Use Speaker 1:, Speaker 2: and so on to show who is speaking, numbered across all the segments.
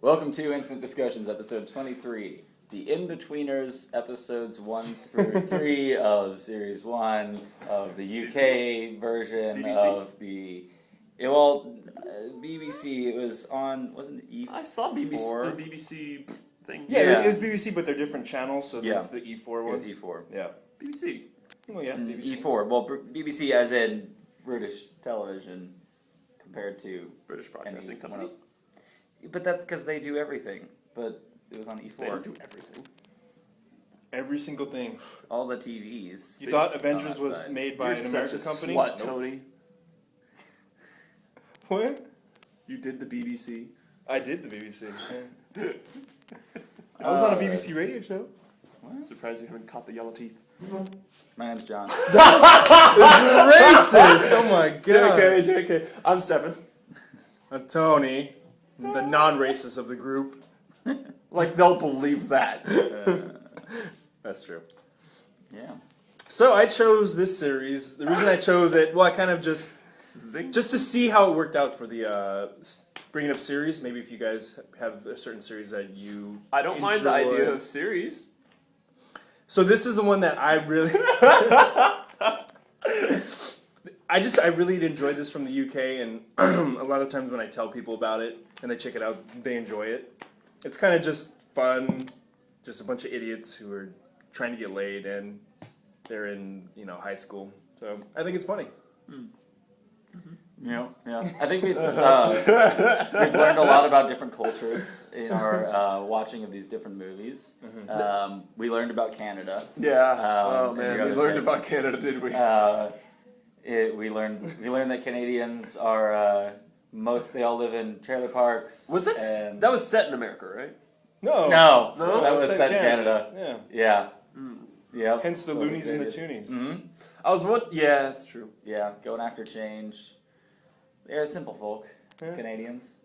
Speaker 1: Welcome to Instant Discussions, episode 23. The Inbetweeners, episodes 1 through 3 of Series 1 of the UK version
Speaker 2: BBC.
Speaker 1: of the... BBC, it was on, wasn't it E4?
Speaker 2: I saw BBC, the BBC thing.
Speaker 3: Yeah, it was BBC, but they're different channels, so
Speaker 1: Yeah.
Speaker 3: there's the E4 one.
Speaker 1: It was E4.
Speaker 3: Yeah.
Speaker 2: BBC.
Speaker 3: Well, yeah, BBC.
Speaker 1: E4, well, BBC as in British television compared to...
Speaker 2: British Broadcasting
Speaker 1: anyone
Speaker 2: Company.
Speaker 1: else. But that's because they do everything, but it was on E4.
Speaker 2: They don't do everything.
Speaker 3: Every single thing.
Speaker 1: All the TVs.
Speaker 3: You thought Avengers
Speaker 1: that
Speaker 3: was
Speaker 1: side.
Speaker 3: made by
Speaker 2: You're
Speaker 3: an
Speaker 2: such
Speaker 3: American
Speaker 2: a
Speaker 3: company?
Speaker 2: slut,
Speaker 3: Nope.
Speaker 2: Tony.
Speaker 3: What?
Speaker 2: You did the BBC.
Speaker 3: I did the BBC. I was on a BBC radio show.
Speaker 2: I'm surprised you haven't caught the yellow teeth.
Speaker 1: My name's John.
Speaker 3: Racist! Oh my god.
Speaker 2: JK. I'm Steffan.
Speaker 3: Tony, the non-racist of the group.
Speaker 2: Like, they'll believe that.
Speaker 3: That's true.
Speaker 1: Yeah.
Speaker 3: So I chose this series. The reason I chose it, well, I kind of just to see how it worked out for the bringing up series. Maybe if you guys have a certain series that you
Speaker 2: I don't mind the
Speaker 3: enjoy.
Speaker 2: idea of series.
Speaker 3: So this is the one that I really, I really enjoyed this from the UK, and a lot of times when I tell people about it and they check it out, they enjoy it. It's kind of just fun, just a bunch of idiots who are trying to get laid, and they're in high school. So I think it's funny.
Speaker 1: Yeah. I think we've learned a lot about different cultures in our watching of these different movies. We learned about Canada.
Speaker 2: Yeah. Oh,
Speaker 1: and
Speaker 2: man.
Speaker 1: the
Speaker 2: We
Speaker 1: other
Speaker 2: learned
Speaker 1: thing.
Speaker 2: about Canada, didn't we?
Speaker 1: We learned that Canadians are they all live in trailer parks.
Speaker 2: Was that...
Speaker 1: and-
Speaker 2: That was set in America, right?
Speaker 3: No,
Speaker 1: that was set in Canada.
Speaker 3: Yeah.
Speaker 1: Yeah. Yep.
Speaker 3: Hence the
Speaker 1: Those
Speaker 3: loonies and the
Speaker 1: Canadians.
Speaker 3: toonies.
Speaker 2: I was one... Yeah, that's true.
Speaker 1: Yeah, going after change. They're simple folk,
Speaker 3: Yeah.
Speaker 1: Canadians.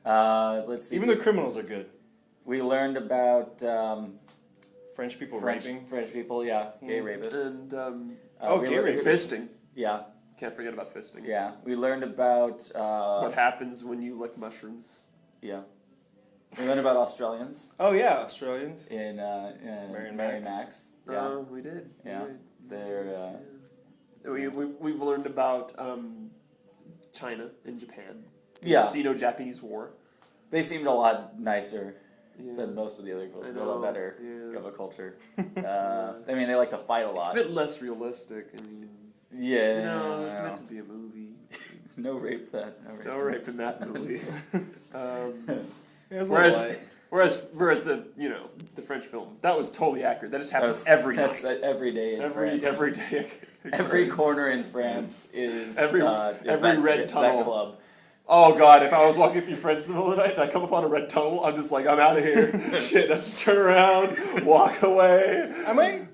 Speaker 1: Let's see.
Speaker 3: Even the criminals are good.
Speaker 1: We learned about
Speaker 3: French people
Speaker 1: French
Speaker 3: raping.
Speaker 1: people, yeah, gay rapists.
Speaker 2: And,
Speaker 1: We
Speaker 3: gay
Speaker 1: learned-
Speaker 3: rapists.
Speaker 2: fisting.
Speaker 1: Yeah,
Speaker 2: Can't forget about fisting.
Speaker 1: yeah. We learned about
Speaker 2: What happens when you lick mushrooms.
Speaker 1: yeah. We learned about Australians
Speaker 3: Oh yeah, Australians.
Speaker 1: in
Speaker 3: Mary and
Speaker 1: Mary
Speaker 3: Max.
Speaker 1: Max. Yeah,
Speaker 2: We did.
Speaker 1: yeah. They're
Speaker 2: We've learned about China and Japan.
Speaker 1: Yeah.
Speaker 2: Sino-Japanese War.
Speaker 1: they seemed a lot nicer
Speaker 2: Yeah.
Speaker 1: than most of the other cultures.
Speaker 2: I
Speaker 1: They're a lot
Speaker 2: know,
Speaker 1: better
Speaker 2: yeah.
Speaker 1: of a culture. I mean, they like to fight a
Speaker 2: It's a
Speaker 1: lot.
Speaker 2: bit less realistic. I mean,
Speaker 1: Yeah.
Speaker 2: it's meant to be a movie.
Speaker 1: No rape that.
Speaker 2: No rape in that movie.
Speaker 3: There's a
Speaker 2: Whereas,
Speaker 3: little light.
Speaker 2: whereas the the French film, that was totally accurate. That just happens
Speaker 1: That's
Speaker 2: every
Speaker 1: that's
Speaker 2: night.
Speaker 1: every day in France.
Speaker 2: Every day.
Speaker 1: Every corner in France is
Speaker 2: Every
Speaker 1: that,
Speaker 2: red
Speaker 1: that
Speaker 2: tunnel.
Speaker 1: club.
Speaker 2: Oh god, if I was walking through France in the middle of the night and I come upon a red tunnel, I'm just like, I'm out of here. Shit, I just turn around, walk away.
Speaker 3: I might.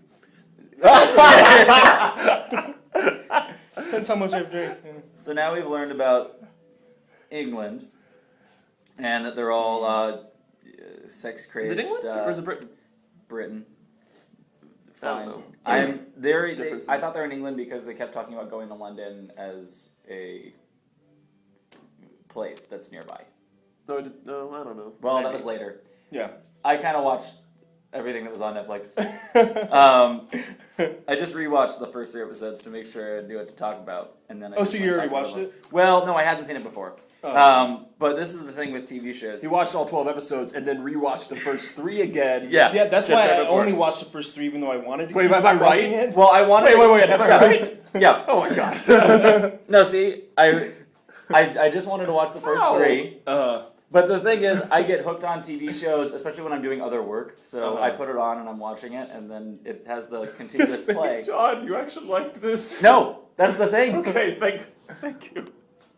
Speaker 3: Depends how much I've drank.
Speaker 1: So now we've learned about England, and that they're all sex crazed.
Speaker 2: Is it England or is it Britain?
Speaker 1: Britain.
Speaker 2: I don't
Speaker 1: Fine.
Speaker 2: know.
Speaker 1: I thought they were in England because they kept talking about going to London as a place that's nearby.
Speaker 2: No, I don't know.
Speaker 1: Well, that
Speaker 2: Maybe.
Speaker 1: was later.
Speaker 3: Yeah.
Speaker 1: I kind of watched everything that was on Netflix. I just rewatched the first 3 episodes to make sure I knew what to talk about, and then.
Speaker 3: So you already watched it?
Speaker 1: Well, no, I hadn't seen it before.
Speaker 3: Oh.
Speaker 1: But this is the thing with TV shows.
Speaker 2: He watched all 12 episodes and then rewatched the first 3 again.
Speaker 1: Yeah,
Speaker 3: Yeah, that's
Speaker 1: just
Speaker 3: why
Speaker 1: right
Speaker 3: I
Speaker 1: before.
Speaker 3: only watched the first 3, even though I wanted to.
Speaker 2: Wait,
Speaker 3: keep
Speaker 2: am I
Speaker 3: watching
Speaker 2: right?
Speaker 3: it.
Speaker 1: Well, I wanted.
Speaker 2: Wait, am I right?
Speaker 1: Yeah.
Speaker 2: Oh my god.
Speaker 1: No, see, I just wanted to watch the first 3. But the thing is, I get hooked on TV shows, especially when I'm doing other work. So I put it on and I'm watching it, and then it has the continuous play.
Speaker 2: John, you actually liked this?
Speaker 1: No, that's the thing.
Speaker 2: Okay, thank you.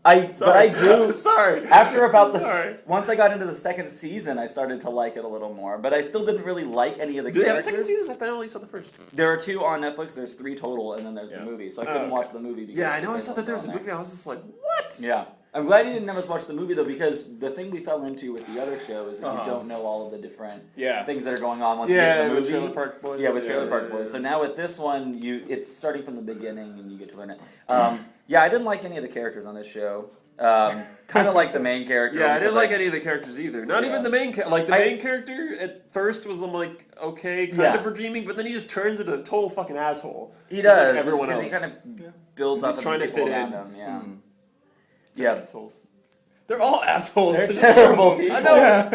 Speaker 1: But I do.
Speaker 2: Sorry.
Speaker 1: After about
Speaker 2: Sorry.
Speaker 1: once I got into the 2nd season, I started to like it a little more. But I still didn't really like any of the
Speaker 2: Do they have a
Speaker 1: characters.
Speaker 2: 2nd season? I thought I only saw the first.
Speaker 1: There are 2 on Netflix. There's 3 total, and then there's the movie. So I couldn't watch the movie. Because
Speaker 2: Yeah, I know. I
Speaker 1: everything
Speaker 2: saw that there was a
Speaker 1: on
Speaker 2: movie. I was just like, what?
Speaker 1: Yeah. I'm glad you didn't have us watch the movie, though, because the thing we fell into with the other show is that you don't know all of the different things that are going on once you get to the
Speaker 2: with
Speaker 1: movie.
Speaker 2: Trailer Park Boys.
Speaker 1: Yeah, with Trailer Park Boys. So now with this one, it's starting from the beginning, and you get to learn it. Yeah, I didn't like any of the characters on this show. Kind of like the main character.
Speaker 2: Yeah, I didn't like any of the characters either. Not even the main main character at first was like okay, kind of redeeming, but then he just turns into a total fucking asshole.
Speaker 1: He does.
Speaker 2: Like everyone else.
Speaker 1: He kind of builds up
Speaker 2: trying to fit in.
Speaker 1: Him. Yeah. Yeah.
Speaker 2: Assholes. They're all assholes.
Speaker 1: They're terrible people.
Speaker 2: I know.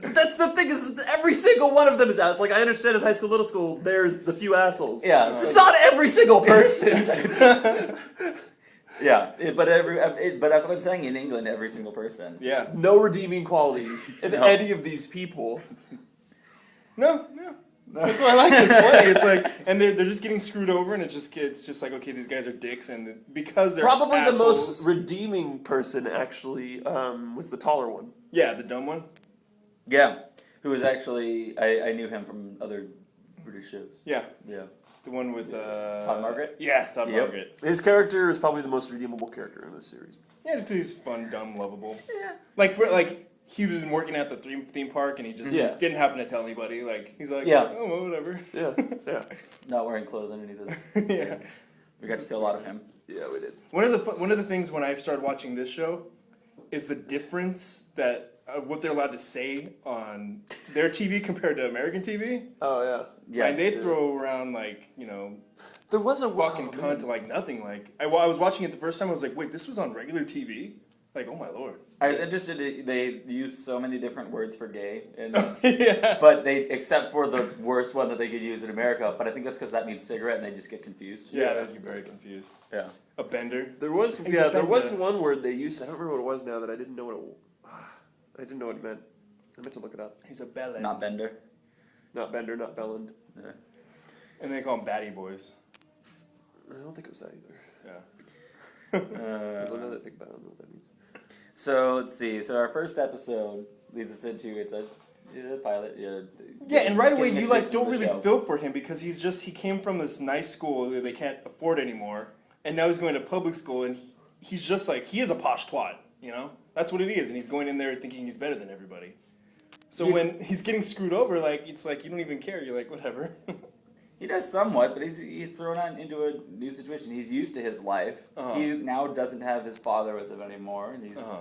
Speaker 2: That's the thing is every single one of them is assholes. Like I understand in high school, middle school, there's the few assholes.
Speaker 1: Yeah.
Speaker 2: It's not every single person.
Speaker 1: Yeah, but that's what I'm saying. In England, every single person.
Speaker 2: Yeah. No redeeming qualities in any of these people.
Speaker 3: No. That's what I like. It's funny. It's like, and they're just getting screwed over, and it's just like, okay, these guys are dicks, and because they're
Speaker 2: probably
Speaker 3: assholes,
Speaker 2: the most redeeming person actually was the taller one.
Speaker 3: Yeah, the dumb one.
Speaker 1: Yeah, who was actually I knew him from other British shows.
Speaker 3: Yeah. The one with
Speaker 1: Todd Margaret.
Speaker 3: Yeah, Todd Margaret.
Speaker 2: His character is probably the most redeemable character in this series.
Speaker 3: Yeah, just 'cause he's fun, dumb, lovable.
Speaker 1: Yeah.
Speaker 3: Like he was working at the theme park and he just didn't happen to tell anybody. Like he's like, oh well, whatever.
Speaker 2: Yeah.
Speaker 1: Not wearing clothes underneath his.
Speaker 3: Yeah.
Speaker 1: We got to see a lot of him.
Speaker 2: Yeah, we did.
Speaker 3: One of the things when I started watching this show is the difference that what they're allowed to say on their TV compared to American TV.
Speaker 2: Oh yeah.
Speaker 1: Yeah.
Speaker 3: And they throw around like
Speaker 2: there was a
Speaker 3: fucking cunt to like nothing. Like I was watching it the first time. I was like, wait, this was on regular TV. Like, oh my lord.
Speaker 1: I was interested. They use so many different words for gay in this,
Speaker 3: Yeah.
Speaker 1: but except for the worst one that they could use in America. But I think that's because that means cigarette, and they just get confused.
Speaker 3: Yeah, they'd be very confused.
Speaker 1: Yeah.
Speaker 3: A bender.
Speaker 2: There was
Speaker 3: He's a
Speaker 2: there was
Speaker 3: bender.
Speaker 2: one word they used. I don't remember what it was now that I didn't know what I didn't know what it meant. I meant to look it up.
Speaker 3: He's a bellend.
Speaker 1: Not Bender.
Speaker 2: Not Bender, not Belland.
Speaker 1: Yeah.
Speaker 3: And they call him Batty Boys.
Speaker 2: I don't think it was that either.
Speaker 3: Yeah.
Speaker 2: I don't know that thing, but I don't know what that means.
Speaker 1: So let's see. So our first episode leads us into it's a pilot.
Speaker 3: Yeah, and right away
Speaker 1: getting
Speaker 3: you
Speaker 1: introduced
Speaker 3: don't
Speaker 1: to the
Speaker 3: really
Speaker 1: show.
Speaker 3: feel for him because he came from this nice school that they can't afford anymore, and now he's going to public school and he's just like he is a posh twat, That's what it is, and he's going in there thinking he's better than everybody. So when he's getting screwed over, like it's like you don't even care. You're like whatever.
Speaker 1: He does somewhat, but he's thrown out into a new situation. He's used to his life. He now doesn't have his father with him anymore, and he's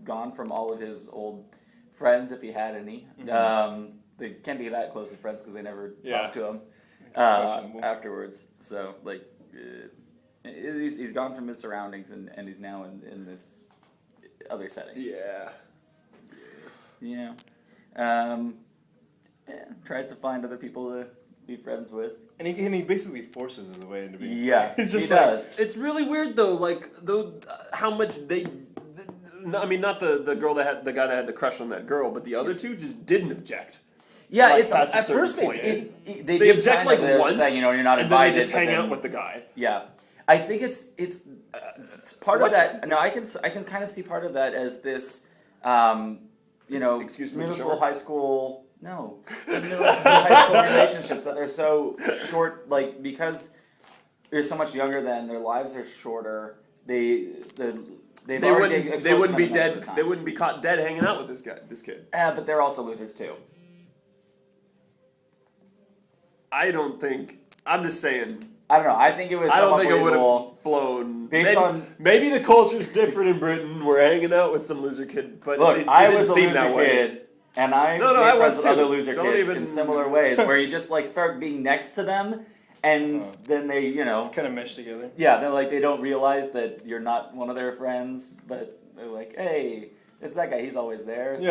Speaker 1: gone from all of his old friends, if he had any. They can't be that close of friends because they never talk to him afterwards. So he's gone from his surroundings, and he's now in this other setting.
Speaker 2: Yeah.
Speaker 1: Yeah. Tries to find other people to be friends with.
Speaker 3: And he basically forces his way into being.
Speaker 1: Yeah,
Speaker 3: He's just
Speaker 1: he does.
Speaker 2: It's really weird though, how much they. I mean, not the girl the guy that had the crush on that girl, but the other two just didn't object.
Speaker 1: Yeah,
Speaker 2: Like,
Speaker 1: it's
Speaker 2: past a
Speaker 1: at
Speaker 2: certain
Speaker 1: first
Speaker 2: point.
Speaker 1: they
Speaker 2: They
Speaker 1: give
Speaker 2: object
Speaker 1: kind of
Speaker 2: like
Speaker 1: this
Speaker 2: once,
Speaker 1: saying, you're not
Speaker 2: and then
Speaker 1: invited.
Speaker 2: they just hang
Speaker 1: but then-
Speaker 2: out with the guy.
Speaker 1: Yeah, I think it's part of that. No, I can kind of see part of that as this,
Speaker 2: Excuse me,
Speaker 1: middle
Speaker 2: Mr.
Speaker 1: school,
Speaker 2: Short.
Speaker 1: high school. No, middle school, high school relationships that are so short, like because they're so much younger than their lives are shorter. They
Speaker 2: wouldn't be dead. They wouldn't be caught dead hanging out with this kid.
Speaker 1: But they're also losers too.
Speaker 2: I don't think. I'm just saying.
Speaker 1: I don't know. I think it was.
Speaker 2: I don't
Speaker 1: somewhat
Speaker 2: think it would
Speaker 1: believable.
Speaker 2: have flown.
Speaker 1: Based
Speaker 2: Maybe the culture's different in Britain. We're hanging out with some loser kid, but
Speaker 1: Look,
Speaker 2: it
Speaker 1: I
Speaker 2: didn't
Speaker 1: was a
Speaker 2: seem
Speaker 1: loser
Speaker 2: that way.
Speaker 1: kid, and I
Speaker 2: No,
Speaker 1: made
Speaker 2: I
Speaker 1: friends
Speaker 2: was
Speaker 1: with
Speaker 2: too.
Speaker 1: other loser
Speaker 2: Don't
Speaker 1: kids
Speaker 2: even-
Speaker 1: in similar ways, where you just like start being next to them, and then they,
Speaker 3: It's kind of meshed together.
Speaker 1: yeah, they're like they don't realize that you're not one of their friends, but they're like, hey, it's that guy. He's always there. So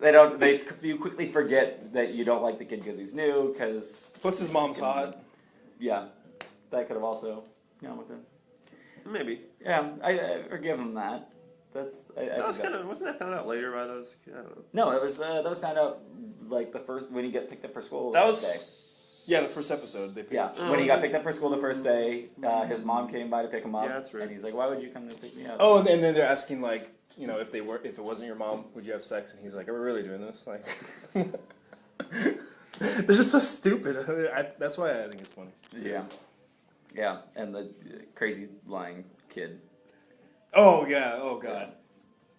Speaker 3: Yeah.
Speaker 1: you quickly forget that you don't like the kid because he's new. Because
Speaker 3: Plus his mom's hot.
Speaker 1: yeah, that could have also gone with him.
Speaker 2: Maybe.
Speaker 1: Yeah, I forgive him that. That's I
Speaker 2: That was
Speaker 1: think
Speaker 2: kind of. Wasn't that found out later by those? I don't know.
Speaker 1: No, it was that was found out like the first when he got picked up for school.
Speaker 2: That
Speaker 1: the
Speaker 2: was.
Speaker 1: first day.
Speaker 3: Yeah, the first episode they picked.
Speaker 1: Yeah, when he got picked up for school the first day, his mom came by to pick him up.
Speaker 2: Yeah, that's right.
Speaker 1: And he's like, "Why would you come to pick me up?"
Speaker 3: Oh, and then they're asking like, if it wasn't your mom, would you have sex? And he's like, "Are we really doing this?" Like, they're just so stupid. That's why I think it's funny.
Speaker 1: Yeah, and the crazy lying kid.
Speaker 3: Oh yeah. Oh god.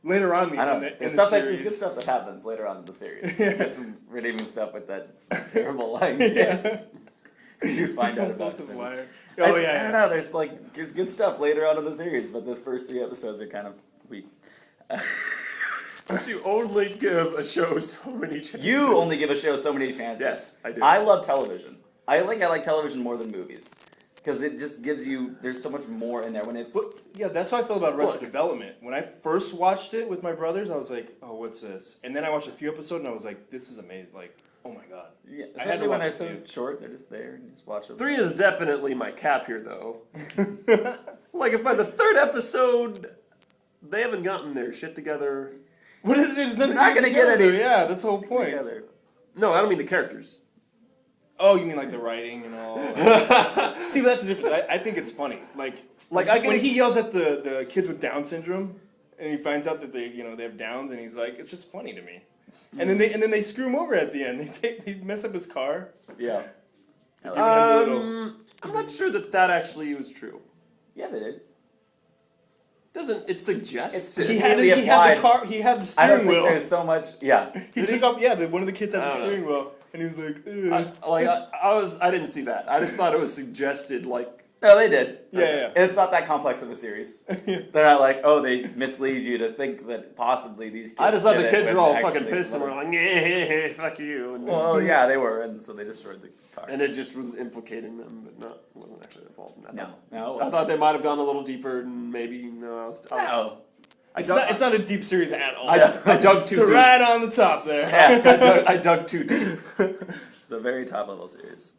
Speaker 3: Later on
Speaker 1: I don't know.
Speaker 3: in
Speaker 1: There's
Speaker 3: the
Speaker 1: stuff
Speaker 3: series,
Speaker 1: there's good stuff that happens later on in the series.
Speaker 3: Yeah.
Speaker 1: It's redeeming stuff with that terrible lying kid.
Speaker 3: Yeah.
Speaker 1: You find out about it.
Speaker 3: Wire.
Speaker 1: I don't know. There's good stuff later on in the series, but those first 3 episodes are kind of weak.
Speaker 2: But you only give a show so many chances.
Speaker 1: You only give a show so many chances.
Speaker 2: Yes, I do.
Speaker 1: I love television. I like television more than movies. Because it just gives you, there's so much more in there when it's...
Speaker 3: Well, yeah, that's how I feel about Arrested Development. When I first watched it with my brothers, I was like, oh, what's this? And then I watched a few episodes and I was like, this is amazing. Like, oh my god.
Speaker 1: Yeah, especially when they're so short, they're just there and just watch them.
Speaker 2: 3 is definitely my cap here, though. Like, if by the 3rd episode, they haven't gotten their shit together...
Speaker 3: What is it? It's
Speaker 1: not going to get any...
Speaker 3: Yeah, that's the whole point.
Speaker 1: Together.
Speaker 2: No, I don't mean the characters.
Speaker 3: Oh, you mean like the writing and all? See, but that's the difference. I think it's funny. Like when he yells at the kids with Down syndrome, and he finds out that they have Downs, and he's like, it's just funny to me. And then they screw him over at the end. They mess up his car.
Speaker 1: Yeah.
Speaker 2: I'm not sure that actually was true.
Speaker 1: Yeah, they did.
Speaker 2: Doesn't it suggests
Speaker 1: it?
Speaker 3: He had the car. He had the steering
Speaker 1: I don't
Speaker 3: wheel.
Speaker 1: think there's so much. Yeah.
Speaker 3: He took off. Yeah, one of the kids had the steering wheel. And he was like,
Speaker 2: I didn't see that. I just thought it was suggested, like...
Speaker 1: No, they did.
Speaker 3: Yeah.
Speaker 1: It's not that complex of a series. They're not like, they mislead you to think that possibly these kids
Speaker 2: I just thought the kids were all
Speaker 1: actually
Speaker 2: fucking pissed and were like, yeah, fuck you. And
Speaker 1: well, yeah, they were, and so they destroyed the car.
Speaker 2: And it just was implicating them, but it wasn't actually their fault.
Speaker 1: No.
Speaker 2: I thought they might have gone a little deeper, and maybe,
Speaker 3: It's not a deep series at all.
Speaker 2: I dug too deep.
Speaker 3: It's right on the top there.
Speaker 2: Yeah, I dug too deep.
Speaker 1: It's a very top level series.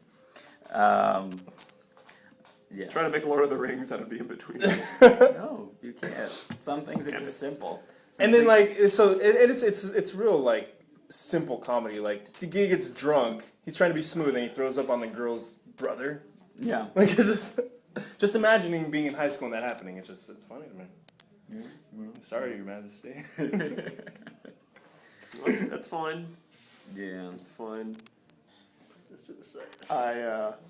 Speaker 1: Yeah.
Speaker 2: Trying to make Lord of the Rings out of the Inbetweeners.
Speaker 1: No, you can't. Some things are just simple.
Speaker 3: And then it's real simple comedy. Like the guy gets drunk, he's trying to be smooth, and he throws up on the girl's brother.
Speaker 1: Yeah.
Speaker 3: Like it's just imagining being in high school and that happening. It's funny to me. Sorry, Your Majesty.
Speaker 2: That's fine.
Speaker 1: Yeah,
Speaker 2: it's fine.
Speaker 3: This is the side.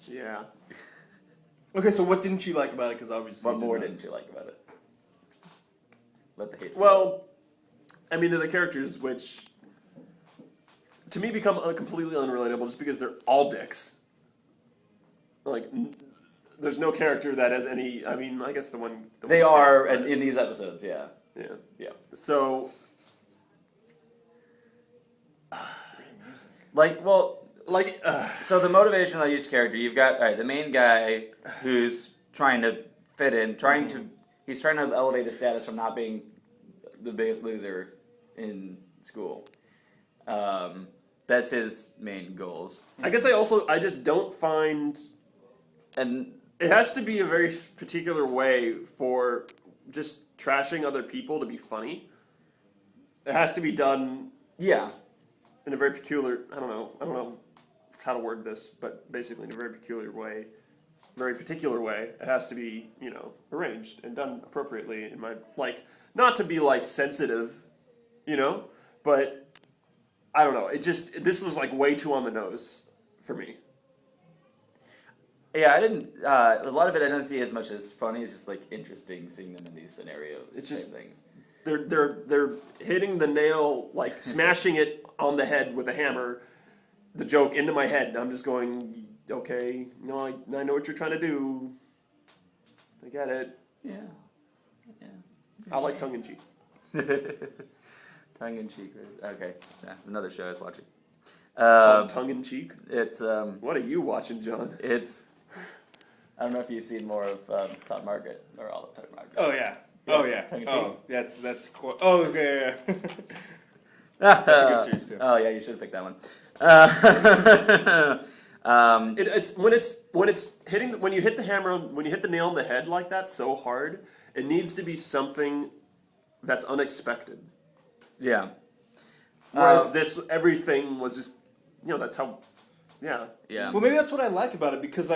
Speaker 2: Yeah.
Speaker 3: Okay, so what didn't you like about it? Because obviously,
Speaker 1: what more didn't you like about it? Let the hate.
Speaker 2: Well, I mean, they're the characters which, to me, become completely unrelatable just because they're all dicks. Like, there's no character that has any. I mean, I guess the one
Speaker 1: they are in these episodes. Yeah.
Speaker 2: Yeah. So,
Speaker 1: so the motivation of each character, you've got the main guy who's trying to fit in, he's trying to elevate his status from not being the biggest loser in school. That's his main goals.
Speaker 2: I guess I just don't find, and it has to be a very particular way for just trashing other people to be funny. It has to be done.
Speaker 1: Yeah.
Speaker 2: In a very peculiar. I don't know how to word this, but basically in a very particular way. It has to be, arranged and done appropriately in my, not to be sensitive, but I don't know. This was way too on the nose for me.
Speaker 1: Yeah, I didn't, a lot of it I don't see as much as funny, it's just interesting seeing them in these scenarios.
Speaker 2: It's just
Speaker 1: things.
Speaker 2: They're hitting the nail, smashing it on the head with a hammer, the joke into my head, and I'm just going, okay, no, I know what you're trying to do. I get it.
Speaker 1: Yeah.
Speaker 2: I like tongue-in-cheek.
Speaker 1: Tongue-in-cheek. Okay. Yeah, it's another show I was watching.
Speaker 2: Tongue-in-cheek?
Speaker 1: It's,
Speaker 2: what are you watching, John?
Speaker 1: I don't know if you've seen more of Todd Margaret, or all of Todd Margaret.
Speaker 3: Oh, yeah.
Speaker 1: Tongue-in-cheek.
Speaker 3: Oh, that's cool. Oh, okay, yeah. That's a good series, too.
Speaker 1: Oh, yeah, you should have picked that one.
Speaker 2: It's when you hit the hammer, when you hit the nail on the head like that so hard, it needs to be something that's unexpected.
Speaker 1: Yeah.
Speaker 2: Whereas everything was just, that's how, yeah.
Speaker 1: Yeah.
Speaker 3: Well, maybe that's what I like about it, because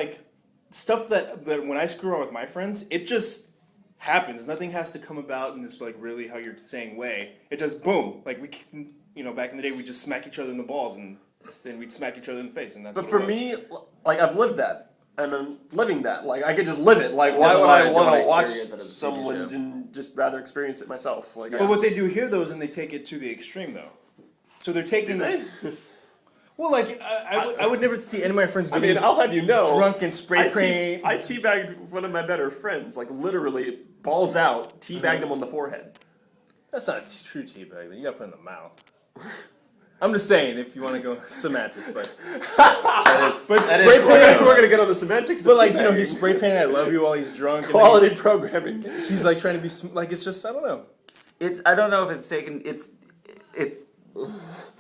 Speaker 3: stuff that when I screw around with my friends, it just happens. Nothing has to come about in this really how you're saying way. It just boom. We can, back in the day, we just smack each other in the balls and then we'd smack each other in the face, and that's.
Speaker 2: But for me, I've lived that, and I'm living that. I could just live it. Why would I want to watch someone and just rather experience it myself? But
Speaker 3: what they do here, though, is they take it to the extreme, though. So they're taking this. Well, like I would never see any of my friends.
Speaker 2: I mean, I'll have you know,
Speaker 3: drunk and spray paint.
Speaker 2: I teabagged one of my better friends, like literally balls out, teabagged him on the forehead.
Speaker 3: That's not a true teabag. You got to put it in the mouth. I'm just saying, if you want to go semantics, but
Speaker 2: spray paint. We're gonna get on the semantics.
Speaker 3: But like he's spray painting "I love you" while he's drunk.
Speaker 2: Quality programming.
Speaker 3: He's like trying to be like it's just I don't know.
Speaker 1: I don't know if it's taken.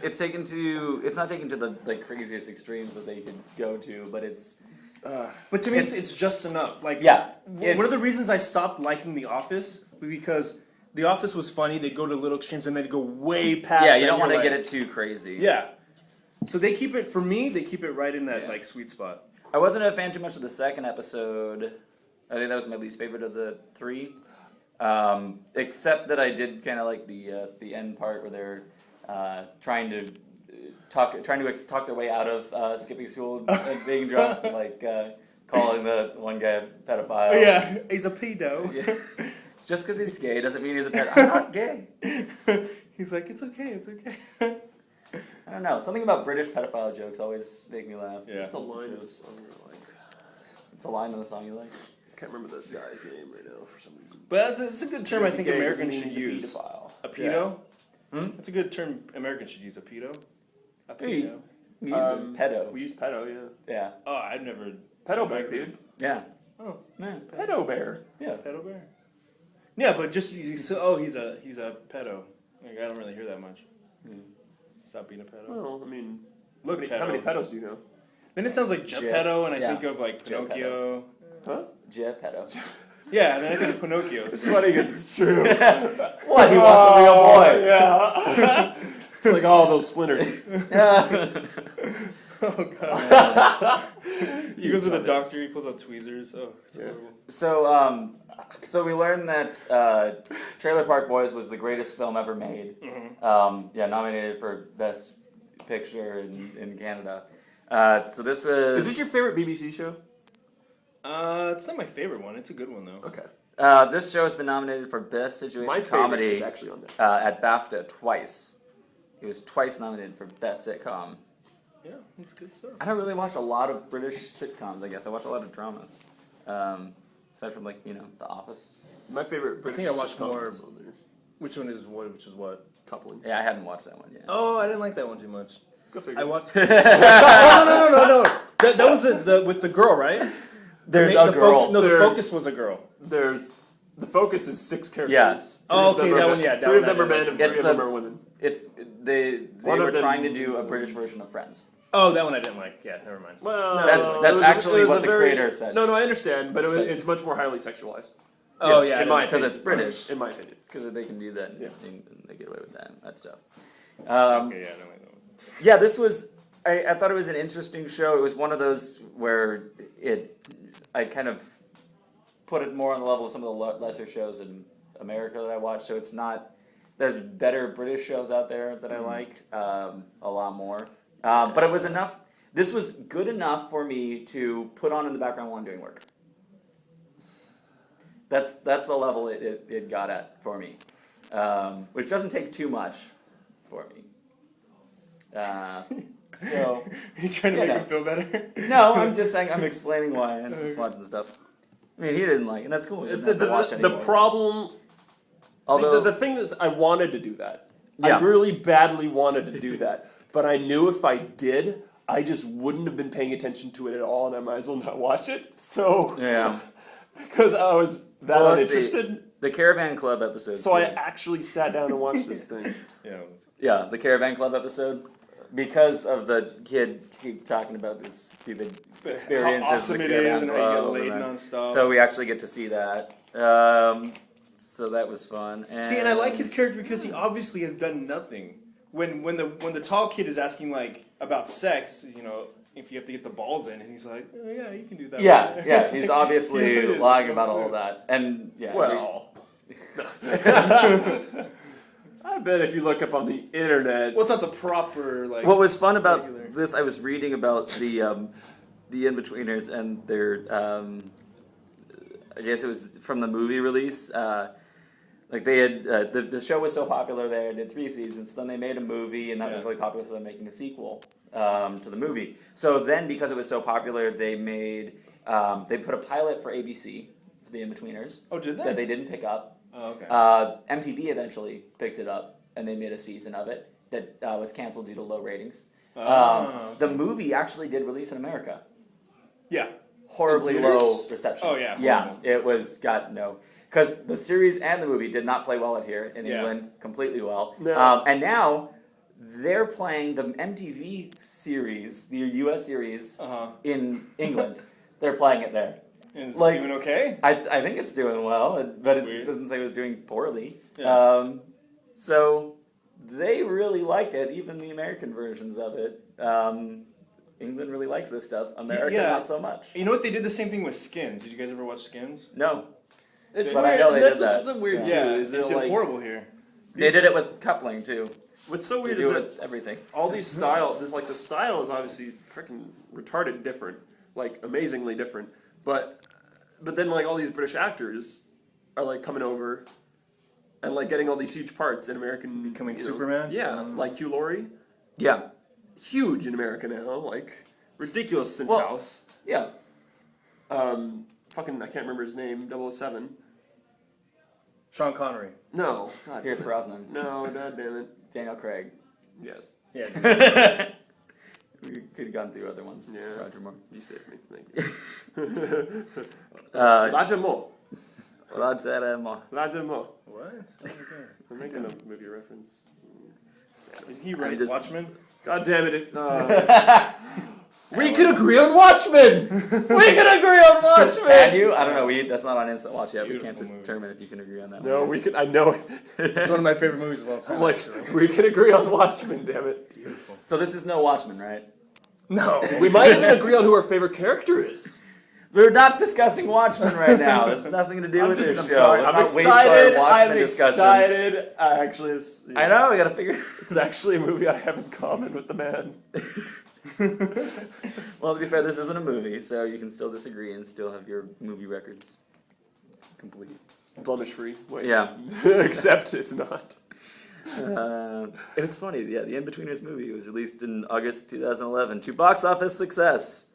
Speaker 1: It's taken to. It's not taken to the like craziest extremes that they could go to, but it's.
Speaker 3: But to me, it's just enough. Like one of the reasons I stopped liking The Office was because The Office was funny. They'd go to little extremes and they'd go way past.
Speaker 1: Yeah, you don't want to get it too crazy.
Speaker 3: Yeah. So they keep it for me. They keep it right in that like sweet spot.
Speaker 1: I wasn't a fan too much of the second episode. I think that was my least favorite of the 3. Except that I did kind of like the end part where they're trying to talk their way out of skipping school and being drunk, like calling the one guy a pedophile.
Speaker 3: Oh, yeah, he's a pedo.
Speaker 1: Yeah. Just because he's gay doesn't mean he's a pedophile. I'm not gay.
Speaker 3: He's like, it's okay, it's okay.
Speaker 1: I don't know. Something about British pedophile jokes always make me laugh.
Speaker 2: Yeah, it's a line of the song I like.
Speaker 1: It's a line in the song you like.
Speaker 2: I can't remember the guy's name right now for some reason.
Speaker 3: But it's a good term I think Americans should use.
Speaker 1: A
Speaker 3: pedo?
Speaker 1: Yeah.
Speaker 3: That's a good term Americans should use. A pedo? A
Speaker 1: pedo. We use pedo.
Speaker 2: We use pedo, yeah.
Speaker 1: Yeah.
Speaker 3: Oh, I've never...
Speaker 2: Pedo bear, dude.
Speaker 1: Yeah.
Speaker 3: Oh.
Speaker 1: Yeah.
Speaker 2: Pedo bear.
Speaker 1: Yeah.
Speaker 3: Pedo bear. Yeah, but just he's a pedo. Like, I don't really hear that much. Stop being a pedo.
Speaker 2: Well, I mean, how many pedos do you know?
Speaker 3: Then it sounds like Geppetto, and I think of like Pinocchio.
Speaker 2: Huh?
Speaker 1: Geppetto.
Speaker 3: Yeah, and then I think of Pinocchio.
Speaker 2: It's funny because it's true.
Speaker 1: What? He wants a real boy.
Speaker 2: Yeah. It's like all those splinters.
Speaker 3: Oh god. He goes to the doctor. He pulls out tweezers. Oh, it's horrible.
Speaker 1: So we learned that Trailer Park Boys was the greatest film ever made. Nominated for Best Picture in Canada. So this was.
Speaker 2: Is this your favorite BBC show?
Speaker 3: It's not my favorite one. It's a good one though.
Speaker 2: Okay.
Speaker 1: This show has been nominated for Best Situation
Speaker 2: My
Speaker 1: Comedy
Speaker 2: favorite is actually on there.
Speaker 1: at BAFTA twice. It was twice nominated for Best Sitcom.
Speaker 3: Yeah, it's good stuff.
Speaker 1: I don't really watch a lot of British sitcoms, I guess. I watch a lot of dramas. Aside from, like, The Office.
Speaker 2: My favorite British
Speaker 3: I think I watched
Speaker 2: sitcom
Speaker 3: more.
Speaker 2: is on there.
Speaker 3: Which one is what? Which is what?
Speaker 2: Coupling.
Speaker 1: Yeah, I hadn't watched that one yet.
Speaker 3: Oh, I didn't like that one too much.
Speaker 2: Go figure.
Speaker 3: I watched. No. That was the with the girl, right?
Speaker 1: There's a girl.
Speaker 3: The focus was a girl.
Speaker 2: The focus is 6 characters.
Speaker 1: Yeah.
Speaker 3: Oh, okay, that one. Yeah,
Speaker 2: 3 of them are men and 3 of them are women.
Speaker 1: They were trying to do a British version of Friends.
Speaker 3: Oh, that one I didn't like. Yeah, never mind.
Speaker 2: Well,
Speaker 1: that's actually what the creator said.
Speaker 2: No, I understand, but it's much more highly sexualized.
Speaker 3: Oh yeah,
Speaker 1: because it's British.
Speaker 2: In my opinion,
Speaker 1: because they can do that.
Speaker 2: Yeah.
Speaker 1: They get away with that stuff.
Speaker 3: Okay, yeah, I don't like that one.
Speaker 1: Yeah, this was. I thought it was an interesting show. It was one of those where I kind of put it more on the level of some of the lesser shows in America that I watch. So it's not. There's better British shows out there that I like a lot more. But it was enough. This was good enough for me to put on in the background while I'm doing work. That's the level it got at for me, which doesn't take too much for me. So
Speaker 3: are you trying to make him feel better?
Speaker 1: No, I'm just saying. I'm explaining why I'm just watching the stuff. I mean, he didn't like, and that's cool.
Speaker 2: The problem.
Speaker 1: Although,
Speaker 2: the thing is, I wanted to do that.
Speaker 1: Yeah.
Speaker 2: I really badly wanted to do that, but I knew if I did, I just wouldn't have been paying attention to it at all, and I might as well not watch it. So
Speaker 1: yeah,
Speaker 2: because I was that uninterested.
Speaker 1: The Caravan Club episode.
Speaker 2: So I actually sat down and watched this thing.
Speaker 1: Yeah, the Caravan Club episode. Because of the kid keep talking about his stupid experiences.
Speaker 3: How awesome it is and how you get laid non-stop.
Speaker 1: So we actually get to see that. So that was fun.
Speaker 3: And I like his character because he obviously has done nothing. When the tall kid is asking like about sex, if you have to get the balls in, and he's like, oh, yeah, you can do that.
Speaker 1: Yeah, he's obviously lying about all of that. And yeah,
Speaker 2: well, I bet if you look up on the internet,
Speaker 3: what's not the proper like?
Speaker 1: What was fun about this? I was reading about the Inbetweeners and their. I guess it was from the movie release. Like they had the show was so popular there, it did 3 seasons. Then they made a movie, and that was really popular, so they're making a sequel to the movie. So then, because it was so popular, they made they put a pilot for ABC, for the Inbetweeners.
Speaker 3: Oh, did they?
Speaker 1: That they didn't pick up.
Speaker 3: Oh, okay.
Speaker 1: MTV eventually picked it up, and they made a season of it that was canceled due to low ratings. The movie actually did release in America.
Speaker 3: Yeah.
Speaker 1: Horribly low reception.
Speaker 3: Oh, yeah.
Speaker 1: Yeah,
Speaker 3: Horrible.
Speaker 1: it was because the series and the movie did not play well here in England completely well.
Speaker 2: No.
Speaker 1: And now they're playing the MTV series, the US series, in England. They're playing it there.
Speaker 3: And it's
Speaker 1: Like,
Speaker 3: doing okay?
Speaker 1: I think it's doing well, but it
Speaker 3: Weird.
Speaker 1: doesn't say it was doing poorly.
Speaker 3: Yeah.
Speaker 1: So they really like it, even the American versions of it. England really likes this stuff. America, not so much.
Speaker 3: You know what? They did the same thing with Skins. Did you guys ever watch Skins?
Speaker 1: No.
Speaker 2: It's
Speaker 1: But
Speaker 2: weird.
Speaker 1: I know they did
Speaker 2: That's
Speaker 1: that.
Speaker 2: weird too.
Speaker 3: Yeah,
Speaker 2: Is
Speaker 3: they
Speaker 2: it
Speaker 3: did
Speaker 2: like
Speaker 3: horrible here.
Speaker 1: They did it with coupling, too.
Speaker 2: what's so
Speaker 1: They
Speaker 2: weird
Speaker 1: do
Speaker 2: is
Speaker 1: it
Speaker 2: that
Speaker 1: with everything.
Speaker 2: all these the style is obviously freaking retarded different, like amazingly different. But then like all these British actors are like coming over and like getting all these huge parts in American
Speaker 3: Becoming
Speaker 2: you know,
Speaker 3: Superman?
Speaker 2: Yeah, like Hugh Laurie,
Speaker 1: Yeah.
Speaker 2: huge in America now, like ridiculous since
Speaker 1: Well-
Speaker 2: House.
Speaker 1: Yeah.
Speaker 2: Fucking I can't remember his name. 007.
Speaker 3: Sean Connery.
Speaker 2: No, God
Speaker 1: Pierce
Speaker 2: damn it.
Speaker 1: Brosnan.
Speaker 2: No, God damn it.
Speaker 1: Daniel Craig.
Speaker 2: Yes,
Speaker 3: Yeah.
Speaker 1: We could have gone through other ones.
Speaker 2: Yeah.
Speaker 1: Roger Moore.
Speaker 2: you saved me. Thank you.
Speaker 1: Uh,
Speaker 2: Roger Moore.
Speaker 1: Roger Moore.
Speaker 2: Roger Moore.
Speaker 3: What? Okay.
Speaker 2: I'm making a movie reference.
Speaker 3: Did he write
Speaker 1: just-
Speaker 3: Watchmen?
Speaker 2: God damn it. We could agree on Watchmen! We could agree on Watchmen!
Speaker 1: Can you? I don't know. That's not on Instant Watch yet. We
Speaker 3: Beautiful
Speaker 1: can't
Speaker 3: movie.
Speaker 1: determine if you can agree on that
Speaker 2: No,
Speaker 1: one.
Speaker 2: we could. I know.
Speaker 3: It's one of my favorite movies of all time,
Speaker 2: I'm like,
Speaker 3: actually.
Speaker 2: we could agree on Watchmen, damn it.
Speaker 3: Beautiful.
Speaker 1: So this is no Watchmen, right?
Speaker 3: No.
Speaker 2: We might even agree on who our favorite character is.
Speaker 1: We're not discussing Watchmen right now. There's nothing to do with this show.
Speaker 2: sorry.
Speaker 1: Let's
Speaker 2: I'm
Speaker 1: not waste our
Speaker 2: excited.
Speaker 1: Watchmen
Speaker 2: I'm
Speaker 1: discussions.
Speaker 2: excited. Actually,
Speaker 1: I know. We gotta figure.
Speaker 2: it's actually a movie I have in common with the man.
Speaker 1: Well, to be fair, this isn't a movie, so you can still disagree and still have your movie records complete.
Speaker 2: Blemish free. Wait.
Speaker 1: Yeah.
Speaker 2: Except it's not.
Speaker 1: It's funny. Yeah, the Inbetweeners movie was released in August 2011 to box office success,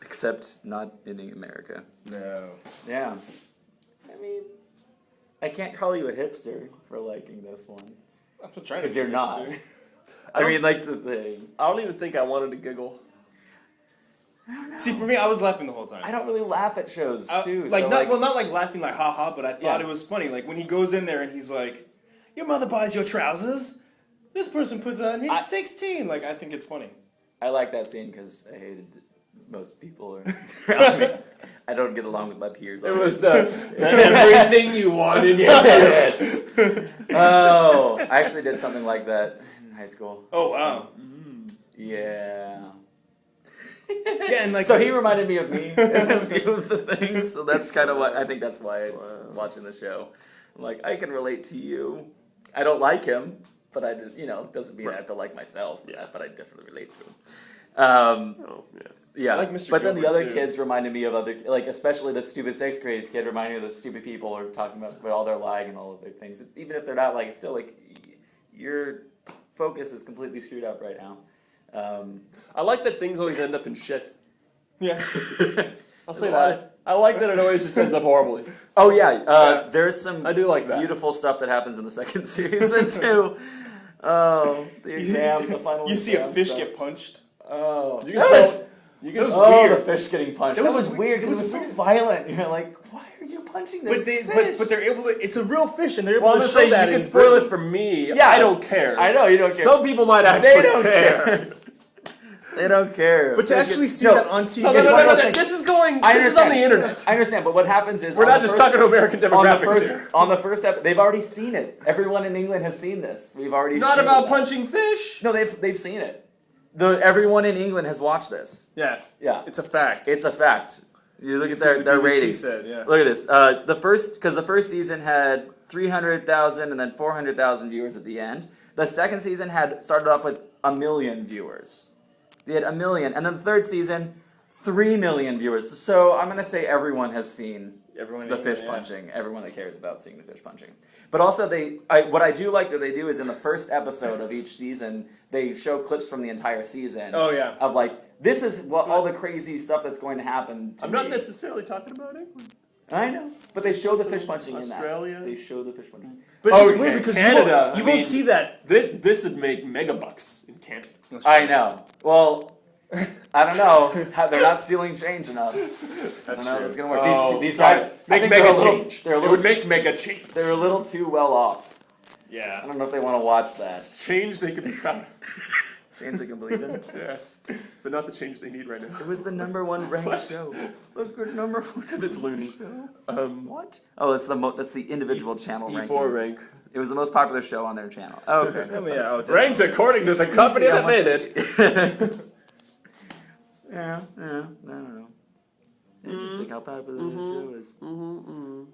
Speaker 1: except not in America.
Speaker 3: No.
Speaker 1: Yeah. I mean, I can't call you a hipster for liking this one
Speaker 3: I'm still trying to
Speaker 1: because you're
Speaker 3: do
Speaker 1: not.
Speaker 3: this, dude.
Speaker 1: I mean, like the thing.
Speaker 2: I don't even think I wanted to giggle.
Speaker 3: See, for me, I was laughing the whole time.
Speaker 1: I don't really laugh at shows too.
Speaker 3: Like,
Speaker 1: so,
Speaker 3: not like laughing like haha, but I thought
Speaker 1: Yeah.
Speaker 3: it was funny. Like when he goes in there and he's like, "Your mother buys your trousers. This person puts on. He's 16." Like I think it's funny.
Speaker 1: I like that scene because I hated most people around me. I don't get along with my peers.
Speaker 2: It was everything you wanted.
Speaker 1: Yes. Oh, I actually did something like that in high school.
Speaker 3: Oh wow.
Speaker 1: Yeah.
Speaker 3: Yeah, and like
Speaker 1: So he reminded me of me in a few of the things. So that's kind of what I think. That's why I was watching the show. I'm like, I can relate to you. I don't like him, but I, doesn't mean I have to like myself. Yeah, but I definitely relate to him.
Speaker 2: Oh, yeah.
Speaker 1: Yeah,
Speaker 3: I like Mr.
Speaker 1: but then the
Speaker 3: Gilbert,
Speaker 1: other
Speaker 3: too.
Speaker 1: kids reminded me of other, like especially the stupid sixth grade kid reminded me of the stupid people who are talking about all their lying and all of their things. Even if they're not like, it's still like your focus is completely screwed up right now.
Speaker 2: I like that things always end up in shit.
Speaker 3: yeah.
Speaker 2: I'll say that. I like that it always just ends up horribly.
Speaker 1: Oh yeah, there's some
Speaker 2: I do like that.
Speaker 1: beautiful stuff that happens in the second season too. Oh, the exam, the final.
Speaker 3: You see a
Speaker 1: exam
Speaker 3: fish
Speaker 1: stuff.
Speaker 3: get punched.
Speaker 1: Oh,
Speaker 2: You
Speaker 1: that
Speaker 2: can
Speaker 1: was.
Speaker 2: spell- You
Speaker 3: That
Speaker 2: can
Speaker 3: was
Speaker 1: Oh,
Speaker 3: weird.
Speaker 1: the fish getting punched.
Speaker 3: That
Speaker 1: That
Speaker 3: was
Speaker 1: was weird because it was so
Speaker 3: weird.
Speaker 1: violent. You're like, why are you punching this
Speaker 3: But they,
Speaker 1: fish?
Speaker 3: but they're able to. It's a real fish, and they're able
Speaker 2: Well, I'm
Speaker 3: to
Speaker 2: just
Speaker 3: show
Speaker 2: saying
Speaker 3: that.
Speaker 2: you
Speaker 3: in
Speaker 2: can spoil
Speaker 3: Britain.
Speaker 2: it for me.
Speaker 1: Yeah.
Speaker 2: I don't care.
Speaker 1: I know you don't care.
Speaker 2: Some people might actually
Speaker 1: don't
Speaker 2: care.
Speaker 1: care. They don't care.
Speaker 3: But to
Speaker 1: Fish
Speaker 3: actually
Speaker 1: get-
Speaker 3: see
Speaker 1: No,
Speaker 3: that on TV,
Speaker 2: No,
Speaker 1: It's
Speaker 2: no,
Speaker 1: one
Speaker 2: no,
Speaker 1: of
Speaker 2: no,
Speaker 1: those
Speaker 2: no.
Speaker 1: things-
Speaker 2: This is going.
Speaker 1: I
Speaker 2: This is on the
Speaker 1: understand.
Speaker 2: internet.
Speaker 1: I understand, but what happens is
Speaker 2: We're
Speaker 1: on
Speaker 2: not
Speaker 1: the
Speaker 2: just
Speaker 1: first-
Speaker 2: talking to American demographics here.
Speaker 1: on the first episode, they've already seen it. Everyone in England has seen this. We've already
Speaker 2: Not
Speaker 1: seen
Speaker 2: about
Speaker 1: that.
Speaker 2: punching fish.
Speaker 1: No, they've seen it. Everyone in England has watched this.
Speaker 3: Yeah,
Speaker 1: Yeah,
Speaker 3: it's a fact.
Speaker 1: it's a fact. You look at
Speaker 3: See what
Speaker 1: their
Speaker 3: the BBC
Speaker 1: ratings.
Speaker 3: said, yeah.
Speaker 1: Look at this. The first season had 300,000 and then 400,000 viewers at the end. The second season started off with 1 million viewers. They had 1 million, and then the third season, 3 million viewers. So I'm gonna say everyone has seen
Speaker 3: Everyone
Speaker 1: the fish punching. Everyone that cares about seeing the fish punching. But also, what I do like that they do is in the first episode of each season, they show clips from the entire season.
Speaker 3: Oh, yeah.
Speaker 1: Of like, this is all the crazy stuff that's going to happen to
Speaker 2: I'm not necessarily talking about England.
Speaker 1: I know, but they show the fish punching
Speaker 2: Australia.
Speaker 1: in that. They show the fish punching.
Speaker 3: But it's just weird because
Speaker 2: Canada,
Speaker 3: you won't see that.
Speaker 2: This would make megabucks in Canada.
Speaker 1: I know. Well, I don't know. They're not stealing change enough.
Speaker 3: That's
Speaker 1: I don't know if
Speaker 3: true.
Speaker 1: it's gonna work.
Speaker 2: Oh,
Speaker 1: These
Speaker 2: sorry.
Speaker 1: guys
Speaker 2: Make
Speaker 1: I think
Speaker 2: mega
Speaker 1: they're a
Speaker 2: change.
Speaker 1: They're a
Speaker 2: It
Speaker 1: little,
Speaker 2: would make mega change.
Speaker 1: they're a little too well off. I
Speaker 2: Yeah.
Speaker 1: don't know if they want to watch that.
Speaker 2: Change they could be proud of.
Speaker 1: Change they can believe in.
Speaker 2: Yes. But not the change they need right now.
Speaker 1: It was the #1 ranked show. Look at #1.
Speaker 2: Because it's loony.
Speaker 1: What? Oh, that's the individual channel ranking.
Speaker 2: E4 rank.
Speaker 1: It was the most popular show on their channel. Oh, okay.
Speaker 2: Ranked according to the company that made it.
Speaker 1: Yeah, I don't know. Interesting how popular the show is. I mean,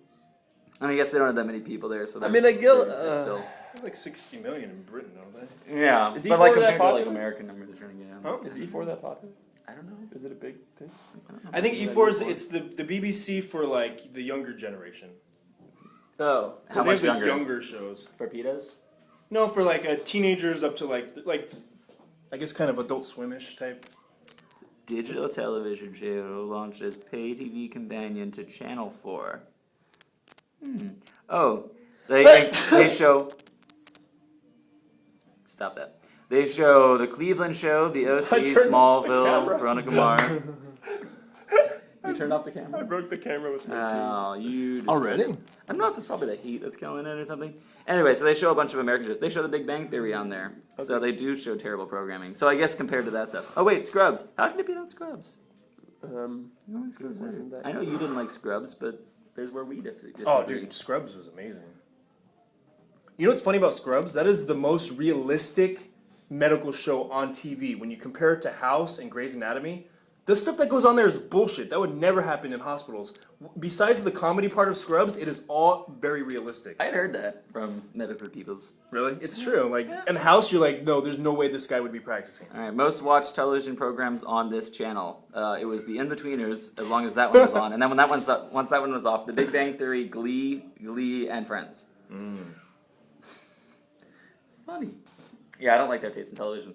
Speaker 1: I guess they don't have that many people there, so
Speaker 2: I mean, I guess,
Speaker 1: they're still.
Speaker 3: Like 60 million in Britain, don't they?
Speaker 1: Yeah,
Speaker 2: Is
Speaker 1: but
Speaker 2: E4
Speaker 1: like
Speaker 2: that
Speaker 1: compared to like
Speaker 2: popular?
Speaker 1: American numbers, you're gonna get.
Speaker 3: Huh?
Speaker 2: Is E4 that popular?
Speaker 1: I don't know.
Speaker 2: Is it a big thing?
Speaker 3: I think E4 is it's the BBC for like the younger generation.
Speaker 2: Oh.
Speaker 1: How
Speaker 3: They
Speaker 1: much
Speaker 3: have the
Speaker 1: younger?
Speaker 3: younger shows.
Speaker 1: Torpedoes?
Speaker 3: No, for like teenagers up to like I guess kind of Adult Swimish type.
Speaker 1: Digital television channel launched as pay TV companion to Channel 4. Oh, they show. Stop that. They show The Cleveland Show, The OC,
Speaker 2: I turned off the
Speaker 1: Smallville,
Speaker 2: camera.
Speaker 1: Veronica Mars. You turned off the
Speaker 2: I
Speaker 1: camera?
Speaker 2: broke the camera with my
Speaker 1: Oh, you
Speaker 3: Already?
Speaker 1: I don't know if it's probably the heat that's killing it or something. Anyway, so they show a bunch of American shows. They show The Big Bang Theory on there. So they do show terrible programming. So I guess compared to that stuff. Oh wait, Scrubs. How can it be on Scrubs? Scrubs
Speaker 2: wasn't that
Speaker 1: I know you didn't like Scrubs, but there's where we disagree.
Speaker 3: Oh, dude, Scrubs was amazing. You know what's funny about Scrubs? That is the most realistic medical show on TV. When you compare it to House and Grey's Anatomy, the stuff that goes on there is bullshit. That would never happen in hospitals. Besides the comedy part of Scrubs, it is all very realistic.
Speaker 1: I had heard that from medical peoples.
Speaker 3: Really? It's true. Like in House, you're like, no, there's no way this guy would be practicing.
Speaker 1: All right, most watched television programs on this channel. It was the Inbetweeners, as long as that one was on, and then when once that one was off, The Big Bang Theory, Glee, and Friends. Funny. Yeah, I don't like their taste in television.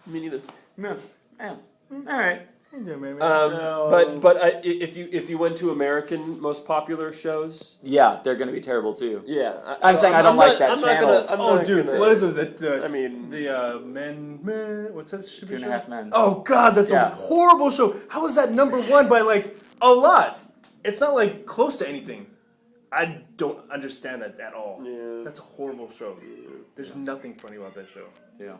Speaker 2: Me neither.
Speaker 1: No, yeah. All right.
Speaker 2: If you went to American most popular shows,
Speaker 1: Yeah, they're going to be terrible too.
Speaker 2: yeah,
Speaker 1: I'm saying I don't like that channel.
Speaker 3: Oh, dude, what is it?
Speaker 2: I mean,
Speaker 3: Men. What's that? Show?
Speaker 1: 2.5 Men.
Speaker 3: Oh God, that's a horrible show. How is that #1 by like a lot? It's not like close to anything. I don't understand that at all.
Speaker 2: Yeah.
Speaker 3: That's a horrible show. There's nothing funny about that show.
Speaker 1: Yeah.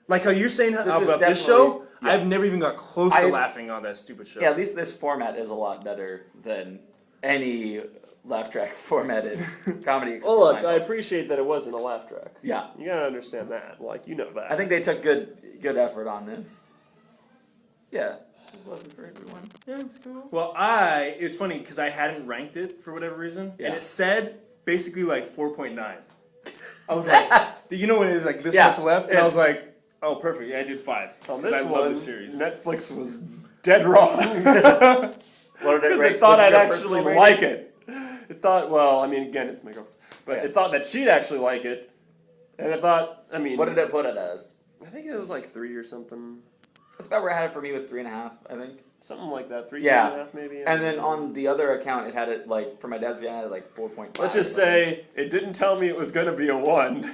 Speaker 3: Like how you're saying
Speaker 1: is
Speaker 3: about this
Speaker 1: definitely-
Speaker 3: show,
Speaker 1: yeah.
Speaker 3: I've never even got close to laughing on that stupid show.
Speaker 1: Yeah, at least this format is a lot better than any laugh track formatted comedy.
Speaker 2: oh look,
Speaker 1: Seinfeld.
Speaker 2: I appreciate that it wasn't a laugh track.
Speaker 1: Yeah.
Speaker 2: You gotta understand that. Like, you know that.
Speaker 1: I think they took good effort on this. Yeah. This wasn't for everyone. Yeah, it's cool.
Speaker 3: Well, it's funny because I hadn't ranked it for whatever reason,
Speaker 1: Yeah.
Speaker 3: and it said basically like 4.9. I was like, you know when it's like this much left, and I was like, oh, perfect. Yeah, I did 5.
Speaker 2: on
Speaker 3: 'Cause
Speaker 2: this
Speaker 3: I
Speaker 2: one,
Speaker 3: love the series.
Speaker 2: Netflix was dead wrong.
Speaker 1: What did it
Speaker 2: Because
Speaker 1: rate?
Speaker 2: it thought
Speaker 1: Was it
Speaker 2: I'd
Speaker 1: your
Speaker 2: actually
Speaker 1: personal
Speaker 2: like
Speaker 1: rating?
Speaker 2: it. It thought, well, I mean, again, it's my girlfriend. But
Speaker 1: Yeah.
Speaker 2: it thought that she'd actually like it. And it thought, I mean...
Speaker 1: What did it put it as?
Speaker 2: I think it was like 3 or something.
Speaker 1: That's about where I had it for me was 3.5, I think.
Speaker 2: Something like that. 3,
Speaker 1: Yeah.
Speaker 2: 3.5 maybe.
Speaker 1: And then on the other account, it had it like, for my dad's account, it had like 4.5.
Speaker 2: Let's just say, it didn't tell me it was going to be a 1.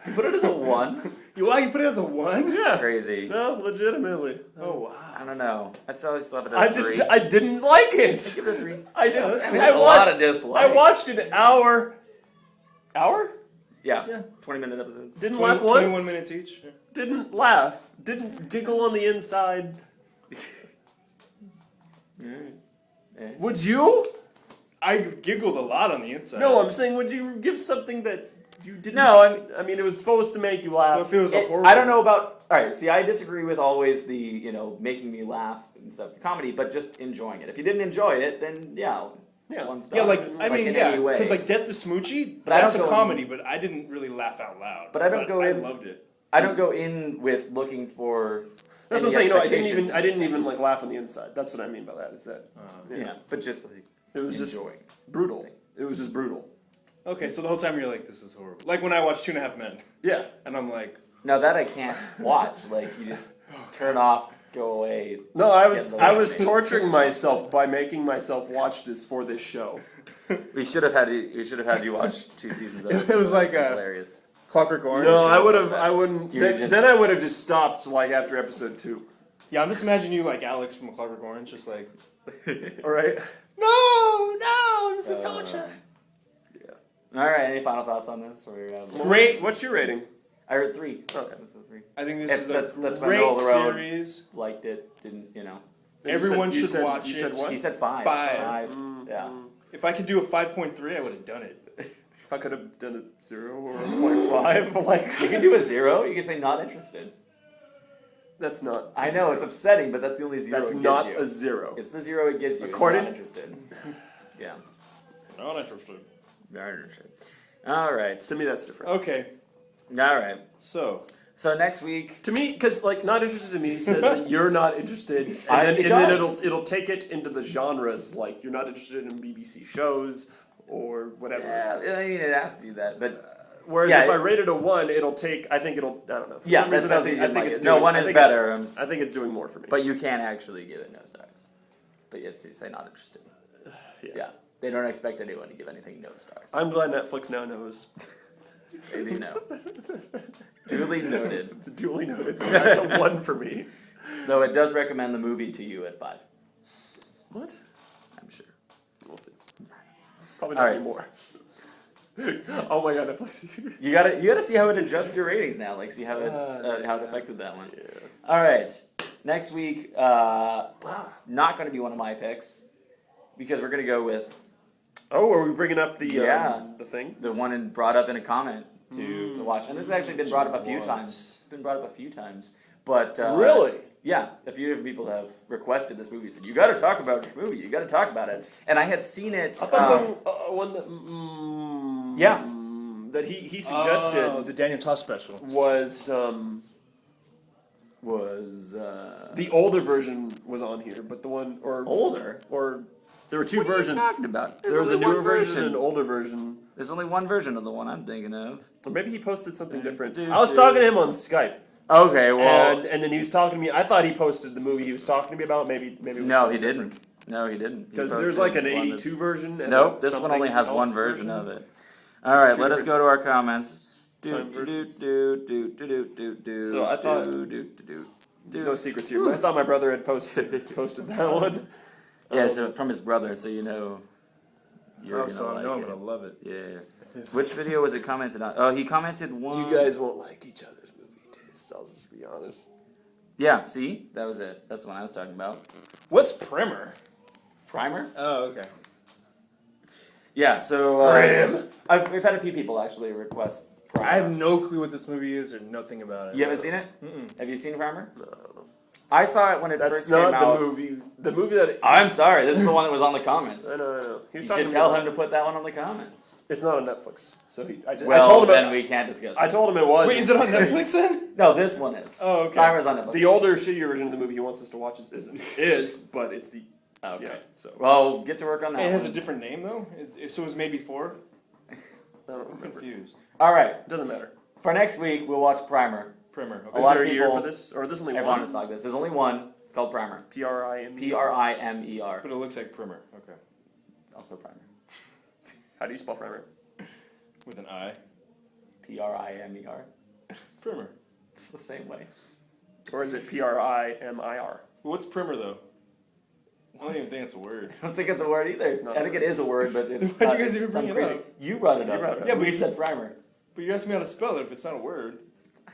Speaker 1: You put it as a 1?
Speaker 3: You put it as a 1?
Speaker 2: Yeah.
Speaker 1: Crazy.
Speaker 2: No, legitimately.
Speaker 3: Oh wow.
Speaker 1: I don't know. I still love it as a 3.
Speaker 2: I didn't like it.
Speaker 1: Give it a 3.
Speaker 2: I
Speaker 3: that's
Speaker 2: didn't.
Speaker 3: cool.
Speaker 1: I mean,
Speaker 2: I
Speaker 1: there's a
Speaker 2: watched,
Speaker 1: lot of dislike.
Speaker 2: I watched an hour. Hour?
Speaker 1: Yeah. 20-minute episodes.
Speaker 2: Didn't laugh once.
Speaker 3: 21 minutes each. Yeah.
Speaker 2: Didn't laugh. Didn't giggle on the inside. Would you?
Speaker 3: I giggled a lot on the inside.
Speaker 2: No, I'm saying, would you give something that you didn't?
Speaker 1: No,
Speaker 2: I mean, it was supposed to make you laugh.
Speaker 3: Well, if it was a horror.
Speaker 1: I don't know about. All right, see, I disagree with always the making me laugh and stuff, comedy, but just enjoying it. If you didn't enjoy it, then yeah,
Speaker 2: Yeah.
Speaker 1: 1 star.
Speaker 3: Yeah, like I
Speaker 1: in
Speaker 3: mean,
Speaker 1: any
Speaker 3: yeah,
Speaker 1: way.
Speaker 3: because like Death to Smoochie,
Speaker 1: But I
Speaker 3: that's
Speaker 1: don't
Speaker 3: a
Speaker 1: go
Speaker 3: comedy, but I didn't really laugh out loud.
Speaker 1: But I don't go
Speaker 3: I
Speaker 1: in-
Speaker 3: loved it.
Speaker 1: I don't go in with looking for
Speaker 2: That's what I'm saying. I didn't even like laugh on the inside. That's what I mean by that. Is that
Speaker 1: but just like
Speaker 2: it was
Speaker 1: enjoying.
Speaker 2: just brutal. It was just brutal.
Speaker 3: Okay, so the whole time you're like, this is horrible. Like when I watched 2.5 Men.
Speaker 2: Yeah.
Speaker 3: And I'm like...
Speaker 1: No, that I can't watch. Like, you just turn off, go away.
Speaker 2: No, I was torturing myself by making myself watch this for this show.
Speaker 1: We should have had you watch 2 seasons of it.
Speaker 3: It was like
Speaker 1: hilarious.
Speaker 3: Clockwork Orange.
Speaker 2: No, I wouldn't. Then I would have just stopped like after episode 2.
Speaker 3: Yeah, I'm just imagining you like Alex from Clockwork Orange, just like...
Speaker 2: All right.
Speaker 3: No, this is torture.
Speaker 1: All right, any final thoughts on this? Or,
Speaker 2: Great. What's your rating?
Speaker 1: I heard 3.
Speaker 2: Okay.
Speaker 1: This is 3.
Speaker 3: I think this is
Speaker 1: that's
Speaker 3: a
Speaker 1: my
Speaker 3: great
Speaker 1: middle of the road.
Speaker 3: series.
Speaker 1: Liked it, didn't,
Speaker 3: Everyone should watch it.
Speaker 2: You said what?
Speaker 1: He said 5.
Speaker 3: 5.
Speaker 1: Yeah.
Speaker 3: If I could do a 5.3, I would have done it.
Speaker 2: If I could have done a 0 or a 0.5, like
Speaker 1: You can do a 0. You can say not interested.
Speaker 2: that's not.
Speaker 1: I know it's upsetting, but that's the only 0
Speaker 2: That's
Speaker 1: it gives
Speaker 2: not
Speaker 1: you.
Speaker 2: a 0.
Speaker 1: It's the 0 it gives you.
Speaker 2: According-
Speaker 1: It's not interested. Yeah.
Speaker 3: Not interested.
Speaker 1: Not interested. All right.
Speaker 2: To me, that's different.
Speaker 3: Okay,
Speaker 1: All right.
Speaker 3: so
Speaker 1: So next week.
Speaker 2: To me, because like not interested to me says that you're not interested, and then
Speaker 1: does.
Speaker 2: it'll take it into the genres like you're not interested in BBC shows or whatever.
Speaker 1: Yeah, I mean it asks you that, but
Speaker 2: Whereas
Speaker 1: Yeah,
Speaker 2: if I rate it a 1, it'll take. I think it'll. I don't know. For
Speaker 1: Yeah,
Speaker 2: some
Speaker 1: that
Speaker 2: reason,
Speaker 1: sounds
Speaker 2: I
Speaker 1: like
Speaker 2: think
Speaker 1: you
Speaker 2: it's
Speaker 1: like it. No,
Speaker 2: doing-
Speaker 1: 1
Speaker 2: I
Speaker 1: is
Speaker 2: think
Speaker 1: better.
Speaker 2: I think it's doing more for me.
Speaker 1: But you can actually give it nose stars. But yes, you say not interested. Yeah. They don't expect anyone to give anything nose stars.
Speaker 2: I'm glad Netflix now knows.
Speaker 1: They do know. Duly noted.
Speaker 2: Duly noted. That's a 1 for me.
Speaker 1: Though it does recommend the movie to you at 5.
Speaker 2: What?
Speaker 1: I'm sure.
Speaker 2: We'll see. Probably
Speaker 1: All
Speaker 2: not
Speaker 1: right.
Speaker 2: anymore. Oh my god, Netflix.
Speaker 1: You gotta see how it adjusts your ratings now. Like, see how it affected that one. Yeah. All right. Next week, not going to be one of my picks because we're going to go with
Speaker 2: Oh, are we bringing up the thing?
Speaker 1: the one brought up in a comment to watch, and this has actually been brought up a few times. It's been brought up a few times, but
Speaker 2: Really?
Speaker 1: yeah, a few different people have requested this movie. Said you got to talk about this movie. You got to talk about it, and I had seen it.
Speaker 2: I thought the one that that he suggested
Speaker 3: the Daniel Toss special
Speaker 2: was the older version was on here, but the one
Speaker 1: older.
Speaker 2: or there were 2
Speaker 1: What are you
Speaker 2: versions.
Speaker 1: talking about?
Speaker 2: There was a
Speaker 1: only
Speaker 2: newer
Speaker 1: one
Speaker 2: version and an older version.
Speaker 1: There's only one version of the one I'm thinking of.
Speaker 2: Or maybe he posted something different.
Speaker 1: do,
Speaker 2: I was
Speaker 1: do.
Speaker 2: talking to him on Skype.
Speaker 1: Okay, well,
Speaker 2: And then he was talking to me. I thought he posted the movie he was talking to me about. Maybe it was
Speaker 1: no,
Speaker 2: something
Speaker 1: he
Speaker 2: different.
Speaker 1: didn't. No, he didn't. He
Speaker 2: Because there's
Speaker 1: posted
Speaker 2: like an
Speaker 1: one
Speaker 2: 82 version. And
Speaker 1: Nope,
Speaker 2: then
Speaker 1: this one only has
Speaker 2: something
Speaker 1: one
Speaker 2: else
Speaker 1: version of it. All right, let us go to our comments.
Speaker 2: Time versions.
Speaker 1: Do.
Speaker 2: So I thought-
Speaker 1: Do.
Speaker 2: No secrets here, but I thought my brother had posted that one.
Speaker 1: Yeah, so from his brother, so you know. You're
Speaker 3: Oh, so I know I'm
Speaker 1: it.
Speaker 3: gonna love it.
Speaker 1: Yeah. Which video was it commented on? Oh, he commented one.
Speaker 2: You guys won't like each other's movie tastes. I'll just be honest.
Speaker 1: Yeah, see, that was it. That's the one I was talking about.
Speaker 3: What's Primer?
Speaker 1: Primer.
Speaker 3: Oh, okay.
Speaker 1: Yeah, so we've had a few people actually request Primer.
Speaker 3: I have no clue what this movie is or nothing about it.
Speaker 1: You haven't seen it?
Speaker 3: Mm-mm.
Speaker 1: Have you seen Primer?
Speaker 2: No, I don't know.
Speaker 1: I saw it when it
Speaker 2: That's
Speaker 1: first came
Speaker 2: not
Speaker 1: out.
Speaker 2: the movie. The movie that.
Speaker 1: I'm sorry, this is the one that was on the comments.
Speaker 2: I know. He was
Speaker 1: You
Speaker 2: talking
Speaker 1: should
Speaker 2: to
Speaker 1: tell
Speaker 2: me
Speaker 1: him to put that one on the comments.
Speaker 2: It's not on Netflix. So I
Speaker 1: Well,
Speaker 2: told him.
Speaker 1: then we can't discuss it.
Speaker 2: I told him it was.
Speaker 3: Wait, is it on Netflix then?
Speaker 1: No, this one is.
Speaker 3: Oh, okay.
Speaker 1: Primer's on Netflix.
Speaker 2: The older, shittier version of the movie he wants us to watch is, but it's the.
Speaker 1: Okay.
Speaker 2: Yeah, so.
Speaker 1: Well, get to work on that
Speaker 3: It has
Speaker 1: one.
Speaker 3: a different name though? So it was made before?
Speaker 2: I don't
Speaker 3: I'm
Speaker 2: remember.
Speaker 3: confused.
Speaker 1: All right.
Speaker 2: Doesn't matter.
Speaker 1: For next week, we'll watch Primer.
Speaker 3: Primer.
Speaker 1: A
Speaker 3: Okay.
Speaker 2: Is
Speaker 1: lot
Speaker 2: there
Speaker 1: of
Speaker 2: a year
Speaker 1: people-
Speaker 2: for this, or this only
Speaker 1: Everyone
Speaker 2: one?
Speaker 1: is like this. There's only one. It's called Primer.
Speaker 2: Primer.
Speaker 1: Primer.
Speaker 3: But it looks like Primer. Okay.
Speaker 1: It's also Primer.
Speaker 2: How do you spell primer?
Speaker 3: With an I.
Speaker 1: Primer.
Speaker 3: Primer.
Speaker 1: It's the same way.
Speaker 2: Or is it Primir?
Speaker 3: What's Primer though? I don't even think it's a word.
Speaker 1: I don't think it's a word either.
Speaker 2: not
Speaker 1: I
Speaker 2: a
Speaker 1: think
Speaker 2: word.
Speaker 1: it is a word, but it's
Speaker 3: Why'd
Speaker 1: not
Speaker 3: you guys even
Speaker 1: some
Speaker 3: bring it
Speaker 1: crazy.
Speaker 3: up?
Speaker 1: You brought it up.
Speaker 2: brought it up.
Speaker 1: Yeah, but we said Primer.
Speaker 3: But you asked me how to spell it if it's not a word.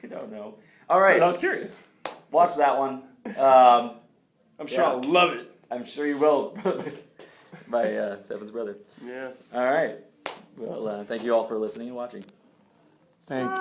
Speaker 1: I don't know. All right,
Speaker 2: I was curious.
Speaker 1: watch that one.
Speaker 3: I'm sure
Speaker 1: Yeah.
Speaker 3: I'll love it.
Speaker 1: I'm sure you will. By Steffan's brother.
Speaker 2: Yeah.
Speaker 1: All right. Well, thank you all for listening and watching.
Speaker 3: Thank you.